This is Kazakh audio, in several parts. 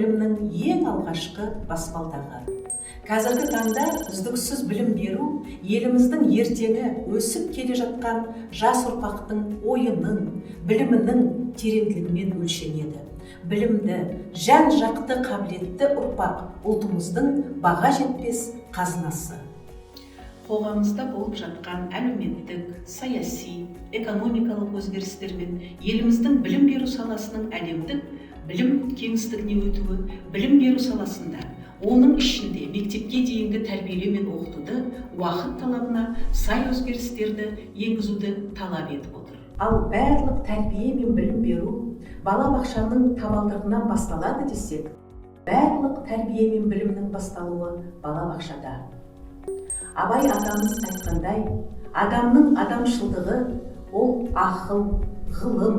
білімнің ең алғашқы баспалдағы. Қазіргі таңда үздіксіз білім беру еліміздің ертеңі өсіп келе жатқан жас ұрпақтың ойының, білімінің тереңдігімен өлшенеді. Білімді, жан-жақты қабілетті ұрпақ ұлтымыздың баға жетпес қазынасы. Қоғамымызда болып жатқан әлеуметтік, саяси, экономикалық өзгерістер мен еліміздің білім беру саласының әлемдік білім кеңістігіне өтуі, білім беру саласында, оның ішінде мектепке дейінгі тәрбиелеу мен оқытуды уақыт талабына сай өзгерістерді енгізуді талап етіп отыр. Ал барлық тәрбие мен білім беру балабақшаның табалдырығынан басталады десек, барлық тәрбие мен білімнің басталуы балабақшада. Абай атамыз айтқандай, адамның адамшылдығы ол ақыл, ғылым,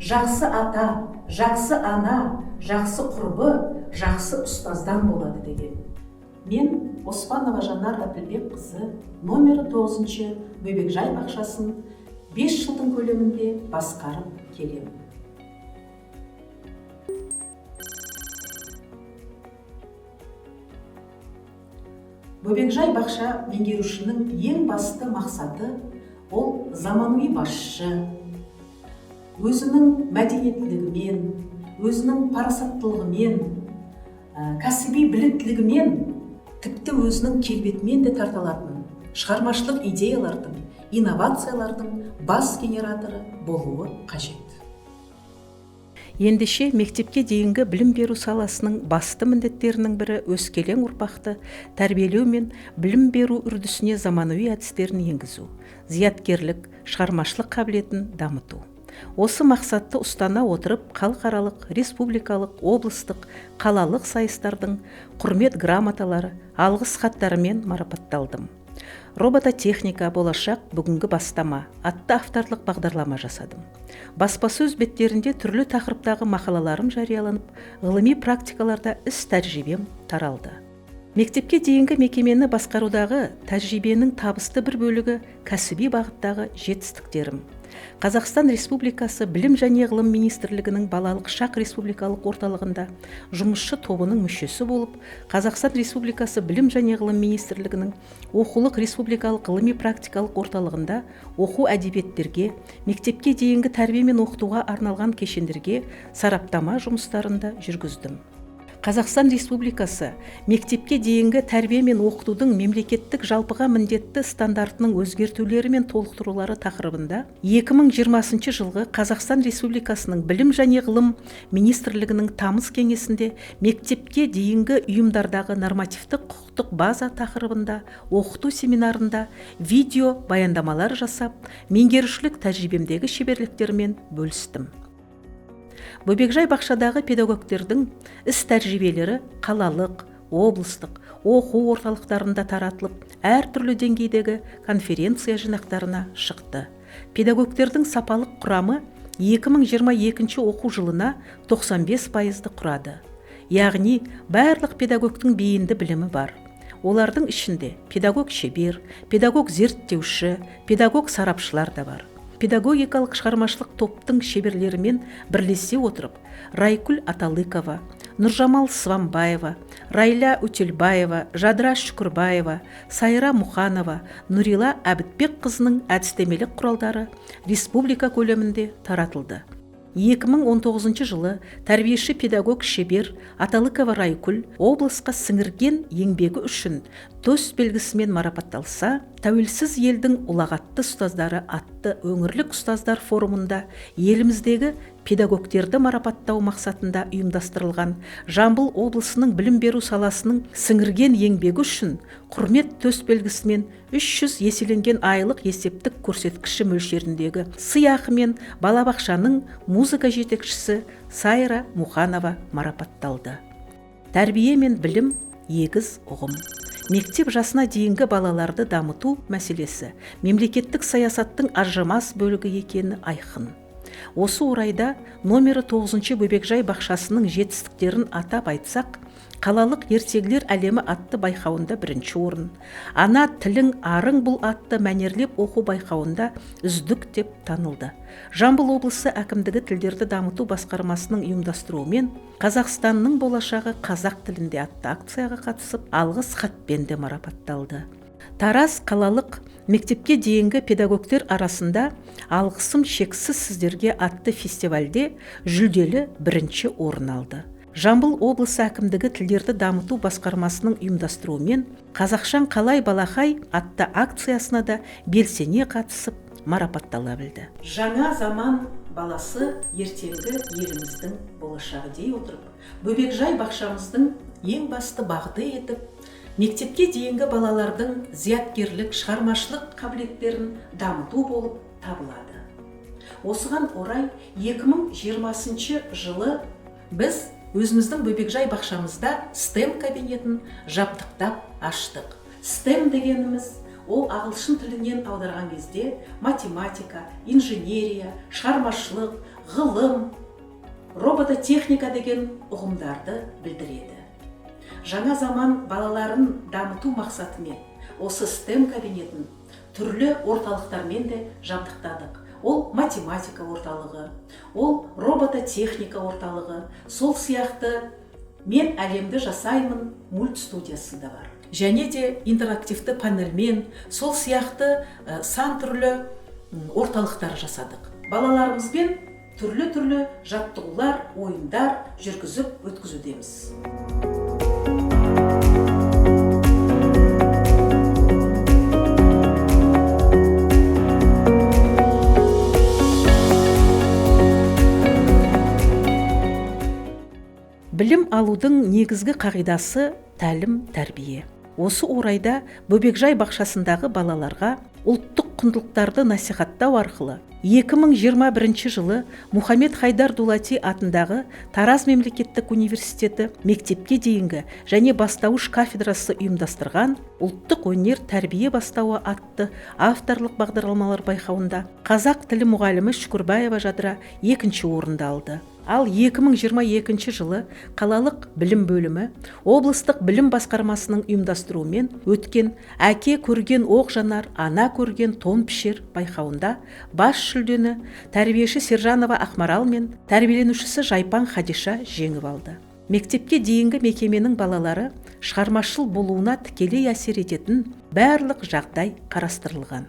жақсы ата, жақсы ана, жақсы құрбы, жақсы ұстаздан болады деген. Мен Оспанова Жанар Әбілбекқызы номері 9 Бөбекжай бақшасын 5 жылдың көлемінде басқарып келемін. Бөбекжай бақша меңгерушінің ең басты мақсаты ол заманауи басшы, өзінің мәдениеттілігімен, өзінің парасаттылығымен, кәсіби біліктілігімен, тіпті өзінің келбетімен де тартылатын шығармашылық идеялардың, инновациялардың бас генераторы болуы қажет. Ендеше мектепке дейінгі білім беру саласының басты міндеттерінің бірі өскелең ұрпақты тәрбиелеу мен білім беру үрдісіне заманауи әдістерін енгізу, зияткерлік, шығармашылық қабілетін дамыту. Осы мақсатты ұстана отырып халықаралық, республикалық, облыстық, қалалық сайыстардың құрмет грамоталары, алғыс хаттарымен марапатталдым. Робототехника болашақ бүгінгі бастама атты авторлық бағдарлама жасадым. Баспасөз беттерінде түрлі тақырыптағы мақалаларым жарияланып, ғылыми практикаларда іс тәжірибем таралды. Мектепке дейінгі мекемені басқарудағы тәжірибенің табысты бір бөлігі кәсіби бағыттағы жетістіктерім. Қазақстан Республикасы Білім және ғылым министрлігінің балалық шақ республикалық орталығында жұмысшы тобының мүшесі болып, Қазақстан Республикасы Білім және ғылым министрлігінің оқулық республикалық ғылыми практикалық орталығында оқу әдебиеттерге, мектепке дейінгі тәрбие мен оқытуға арналған кешендерге сараптама жұмыстарында жүргіздім. Қазақстан Республикасы мектепке дейінгі тәрбие мен оқытудың мемлекеттік жалпыға міндетті стандартының өзгертулері мен толықтырулары тақырыбында 2020 жылғы Қазақстан Республикасының Білім және ғылым министрлігінің тамыз кеңесінде мектепке дейінгі ұйымдардағы нормативтік құқықтық база тақырыбында оқыту семинарында видео баяндамалар жасап, меңгерушілік тәжірибемдегі шеберліктермен бөлістім. Бөбекжай бақшадағы педагогтердің іс тәжірибелері қалалық, облыстық, оқу орталықтарында таратылып, әртүрлі деңгейдегі конференция жинақтарына шықты. Педагогтердің сапалық құрамы 2022 оқу жылына 95% құрады. Яғни, барлық педагогтың бейінді білімі бар. Олардың ішінде педагог шебер, педагог зерттеуші, педагог сарапшылар да бар. Педагогикалық шығармашылық топтың шеберлерімен бірлесе отырып, Райкүл Аталыкова, Нұржамал Свамбаева, Райля Өтелбаева, Жадыра Шүкірбаева, Сайра Мұханова, Нұрила Әбітбекқызының әдістемелік құралдары республика көлемінде таратылды. 2019 жылы тәрбиеші педагог шебер Аталыкова Райкүл облысқа сіңірген еңбегі үшін төс белгісімен марапатталса, тәуелсіз елдің ұлағатты ұстаздары атты өңірлік ұстаздар форумында еліміздегі педагогтерді марапаттау мақсатында ұйымдастырылған Жамбыл облысының білім беру саласының сіңірген еңбегі үшін құрмет төс белгісімен 300 еселенген айлық есептік көрсеткіші мөлшеріндегі сыйақымен балабақшаның музыка жетекшісі Сайра Мұханова марапатталды. Тәрбие мен білім егіз ұғым. Мектеп жасына дейінгі балаларды дамыту мәселесі мемлекеттік саясаттың ажырамас бөлігі екені айқын. Осы орайда номері 9 бөбекжай бақшасының жетістіктерін атап айтсақ, қалалық ертегілер әлемі атты байқауында 1-ші орын, ана тілің арың бұл атты мәнерлеп оқу байқауында үздік деп танылды. Жамбыл облысы әкімдігі тілдерді дамыту басқармасының ұйымдастыруымен Қазақстанның болашағы қазақ тілінде атты акцияға қатысып, алғыс хатпен де марапатталды. Тараз қалалық мектепке дейінгі педагогтер арасында алғысым шексіз сіздерге атты фестивальде жүлделі 1-ші орын алды. Жамбыл облысы әкімдігі тілдерді дамыту басқармасының ұйымдастыруымен Қазақшан қалай балахай атты акциясына да белсене қатысып марапаттала білді. Жаңа заман баласы ертеңгі еліміздің болашағы дей отырып, бөбекжай бақшамыздың ең басты бағыты етіп, мектепке дейінгі балалардың зияткерлік, шығармашылық қабілеттерін дамыту болып табылады. Осыған орай 2020 жылы біз өзіміздің бөбекжай бақшамызда STEM кабинетін жабдықтап аштық. STEM дегеніміз ол ағылшын тілінен аударған кезде математика, инженерия, шығармашылық, ғылым, робототехника деген ұғымдарды білдіреді. Жаңа заман балаларын дамыту мақсатымен осы STEM кабинетін түрлі орталықтармен де жабдықтадық. Ол математика орталығы, ол робототехника орталығы, сол сияқты мен әлемді жасаймын мультстудиясы да бар. Және де интерактивті панельмен сол сияқты сан түрлі орталықтар жасадық. Балаларымызбен түрлі жаттығулар, ойындар жүргізіп өткізудеміз. Білім алудың негізгі қағидасы тәлім, тәрбие. Осы орайда бөбекжай бақшасындағы балаларға ұлттық құндылықтарды насихаттау арқылы 2021 жылы Мұхаммед Хайдар Дулати атындағы Тараз мемлекеттік университеті мектепке дейінгі және бастауыш кафедрасы ұйымдастырған ұлттық өнер тәрбие бастауы атты авторлық бағдарламалар байқауында қазақ тілі мұғалімі Шүкірбаева Жадыра 2-ші орынды алды. Ал 2022 жылы қалалық білім бөлімі облыстық білім басқармасының ұйымдастыруымен өткен әке көрген оқ жанар, ана көрген тон пішер байқауында бас жүлдені тәрбиеші Сержанова Ақмарал мен тәрбиеленушісі Жайпан Хадиша жеңіп алды. Мектепке дейінгі мекеменің балалары шығармашыл болуына тікелей әсер ететін барлық жағдай қарастырылған.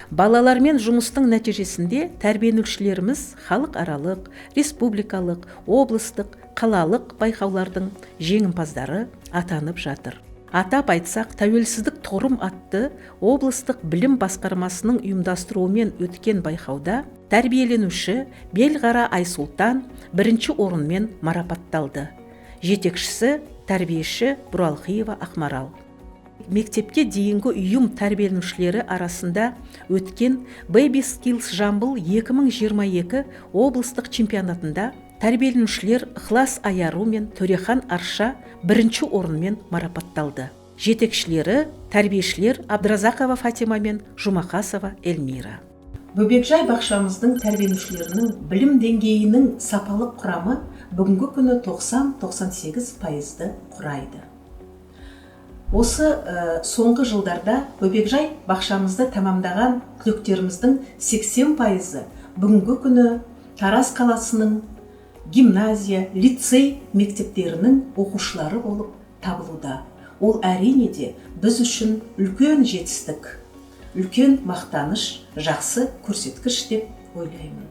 Балалармен жұмыстың нәтижесінде тәрбиеленушілеріміз халықаралық, республикалық, облыстық, қалалық байқаулардың жеңімпаздары атанып жатыр. Атап айтсақ, тәуелсіздік торым атты облыстық білім басқармасының ұйымдастыруымен өткен байқауда тәрбиеленуші Белғара Айсұлтан 1-ші орынмен марапатталды. Жетекшісі тәрбиеші Бұралқиева Ақмарал. Мектепке дейінгі ұйым тәрбиеленушілері арасында өткен Baby Skills Жамбыл 2022 облыстық чемпионатында тәрбиеленушілер Ықылас Аяру мен Төрехан Арша 1-ші орынмен марапатталды. Жетекшілері тәрбиешілер Абдразақова Фатима мен Жұмақасова Эльмира. Бөбекжай бақшамыздың тәрбиеленушілерінің білім деңгейінің сапалық құрамы бүгінгі күні 90-98% құрайды. Осы соңғы жылдарда бөбекжай бақшамызды тамамдаған түлектеріміздің 80% бүгінгі күні Тараз қаласының гимназия, лицей мектептерінің оқушылары болып табылуда. Ол әрине де біз үшін үлкен жетістік, үлкен мақтаныш, жақсы көрсеткіш деп ойлаймын.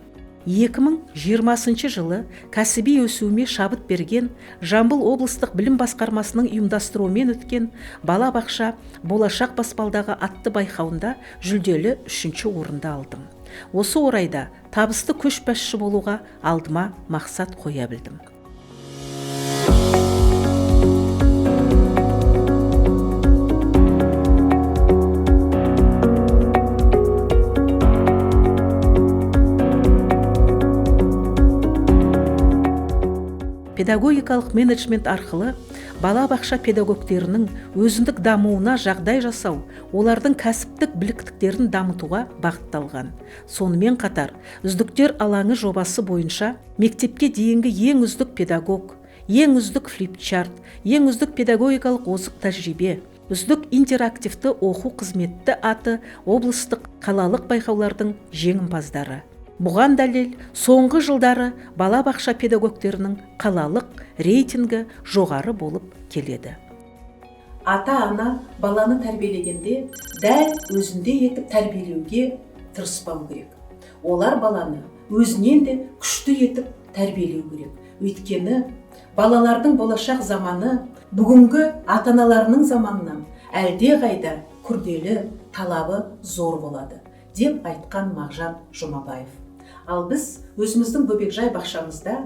2020 жылы кәсіби өсуіме шабыт берген Жамбыл облыстық білім басқармасының ұйымдастыруымен өткен бала бақша болашақ баспалдағы атты байқауында жүлделі 3-ші орынды алдым. Осы орайда табысты көшбасшы болуға алдыма мақсат қоя білдім. педагогикалық менеджмент арқылы балабақша педагогтерінің өзіндік дамуына жағдай жасау, олардың кәсіптік біліктіктерін дамытуға бағытталған. Сонымен қатар, үздіктер алаңы жобасы бойынша мектепке дейінгі ең үздік педагог, ең үздік флипчарт, ең үздік педагогикалық озық тәжірибе, үздік интерактивті оқу қызметті аты облыстық қалалық байқаулардың жеңімпаздары. Бұған дәлел, соңғы жылдары балабақша педагогтерінің қалалық рейтингі жоғары болып келеді. Ата-ана баланы тәрбиелегенде дәл өзінде етіп тәрбиелеуге тырыспау керек. Олар баланы өзінен де күшті етіп тәрбиелеу керек. Өйткені балалардың болашақ заманы бүгінгі ата-аналарының заманынан әлде қайда күрделі, талабы зор болады, деп айтқан Мағжан Жұмабаев. Ал біз өзіміздің бөбекжай бақшамызда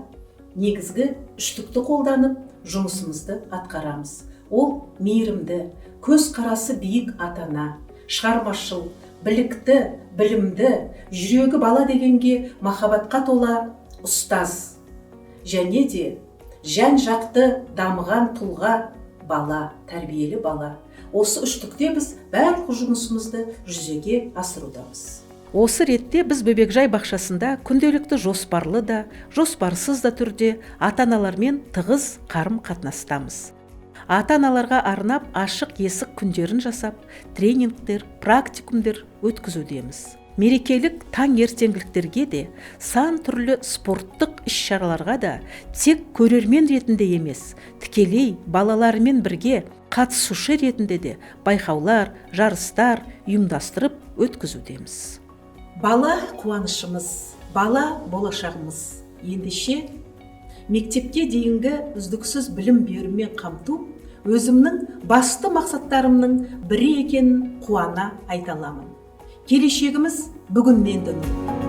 негізгі үштікті қолданып жұмысымызды атқарамыз. Ол мейірімді, көз қарасы биік ата-ана, шығармашыл, білікті, білімді, жүрегі бала дегенге махаббатқа тола ұстаз, және де жан-жақты дамыған тұлға бала, тәрбиелі бала. Осы үштікте біз барлық жұмысымызды жүзеге асырудамыз. Осы ретте біз бөбекжай бақшасында күнделікті жоспарлы да, жоспарсыз да түрде ата-аналармен тығыз қарым-қатынастамыз. Ата-аналарға арнап ашық есік күндерін жасап, тренингтер, практикумдер өткізудеміз. Мерекелік таң ертеңгіліктерге де, сан түрлі спорттық іс-шараларға да тек көрермен ретінде емес, тікелей балалармен бірге қатысушы ретінде де байқаулар, жарыстар ұйымдастырып өткізудеміз. Бала қуанышымыз, бала болашағымыз. Ендеше мектепке дейінгі үздіксіз білім берумен қамту өзімнің басты мақсаттарымның бірі екенін қуана айта аламын. Келешегіміз бүгіннен дөңгелек.